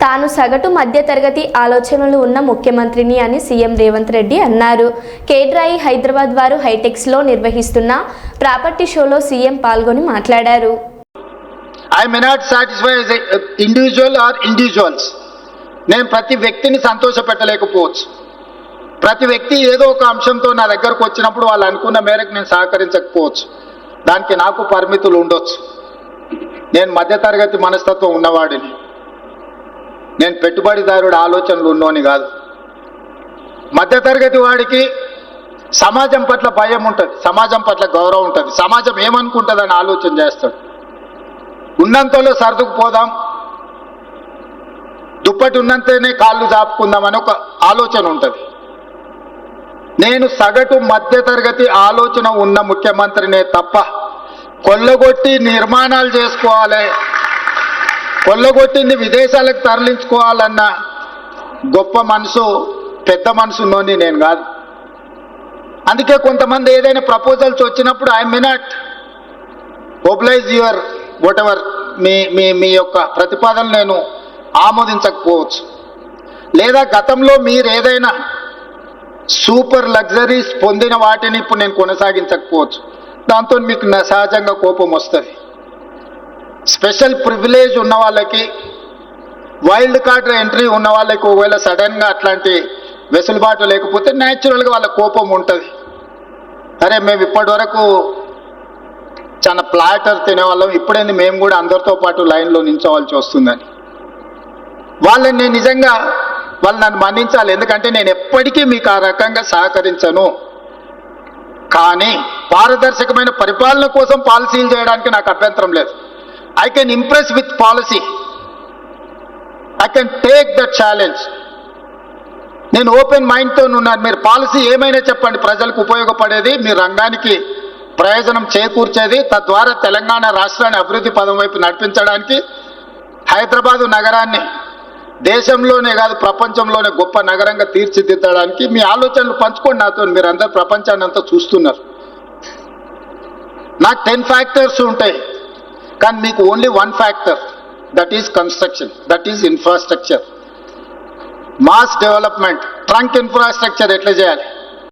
తాను సగటు మధ్యతరగతి ఆలోచనలు ఉన్న ముఖ్యమంత్రిని అని సీఎం రేవంత్ రెడ్డి అన్నారు. కేడ్రాయి హైదరాబాద్ వారు హైటెక్స్లో నిర్వహిస్తున్న ప్రాపర్టీ షోలో సీఎం పాల్గొని మాట్లాడారు. I may not satisfy as an individual or individuals. నేను ప్రతి వ్యక్తిని సంతోషపెట్టలేకపోవచ్చు. ప్రతి వ్యక్తి ఏదో ఒక అంశంతో నా దగ్గరకు వచ్చినప్పుడు వాళ్ళు అనుకున్న మేరకు నేను సహకరించకపోవచ్చు. దానికి నాకు పరిమితులు ఉండొచ్చు. నేను మధ్యతరగతి మనస్తత్వం ఉన్నవాడిని. నేను పెట్టుబడిదారుడి ఆలోచనలు ఉన్నోని కాదు. మధ్యతరగతి వాడికి సమాజం పట్ల భయం ఉంటుంది, సమాజం పట్ల గౌరవం ఉంటుంది, సమాజం ఏమనుకుంటుందని ఆలోచన చేస్తాడు. ఉన్నంతలో సర్దుకుపోదాం, దుప్పటి ఉన్నంతనే కాళ్ళు చాపుకుందామని ఒక ఆలోచన ఉంటుంది. నేను సగటు మధ్యతరగతి ఆలోచన ఉన్న ముఖ్యమంత్రినే తప్ప కొల్లగొట్టి నిర్మాణాలు చేసుకోవాలి, కొల్లగొట్టింది విదేశాలకు తరలించుకోవాలన్న గొప్ప మనసు, పెద్ద మనసు ఉన్నోని నేను కాదు. అందుకే కొంతమంది ఏదైనా ప్రపోజల్స్ వచ్చినప్పుడు I may not mobilise your whatever మీ యొక్క ప్రతిపాదన నేను ఆమోదించకపోవచ్చు. లేదా గతంలో మీరు ఏదైనా సూపర్ లగ్జరీస్ పొందిన వాటిని ఇప్పుడు నేను కొనసాగించకపోవచ్చు. దాంతో మీకు సహజంగా కోపం వస్తుంది. స్పెషల్ ప్రివిలేజ్ ఉన్న వాళ్ళకి, వైల్డ్ కార్డ్ ఎంట్రీ ఉన్న వాళ్ళకి ఒకవేళ సడన్గా అట్లాంటి వెసులుబాటు లేకపోతే న్యాచురల్గా వాళ్ళ కోపం ఉంటుంది. అరే మేము ఇప్పటి వరకు చాలా ప్లాటర్ తినేవాళ్ళం, ఇప్పుడేంది మేము కూడా అందరితో పాటు లైన్లో నిల్చోవాల్సి వస్తుందని. వాళ్ళని నేను నిజంగా వాళ్ళు నన్ను మన్నించాలి, ఎందుకంటే నేను ఎప్పటికీ మీకు ఆ రకంగా సహకరించను. కానీ పారదర్శకమైన పరిపాలన కోసం పాలసీలు చేయడానికి నాకు అభ్యంతరం లేదు. I can impress with policy, I can take that challenge. నేను ఓపెన్ మైండ్తో ఉన్నాను. మీరు పాలసీ ఏమైనా చెప్పండి, ప్రజలకు ఉపయోగపడేది, మీ రంగానికి ప్రయోజనం చేకూర్చేది, తద్వారా తెలంగాణ రాష్ట్రాన్ని అభివృద్ధి పదం వైపు నడిపించడానికి, హైదరాబాదు నగరాన్ని దేశంలోనే కాదు ప్రపంచంలోనే గొప్ప నగరంగా తీర్చిదిద్దడానికి మీ ఆలోచనలు పంచుకోండి నాతో. మీరు అందరు ప్రపంచాన్ని అంతా చూస్తున్నారు. నాకు 10 ఫ్యాక్టర్స్ ఉంటాయి, కానీ మీకు only 1 factor, that is construction, that is infrastructure. Mass development, trunk infrastructure ఎట్లా చేయాలి,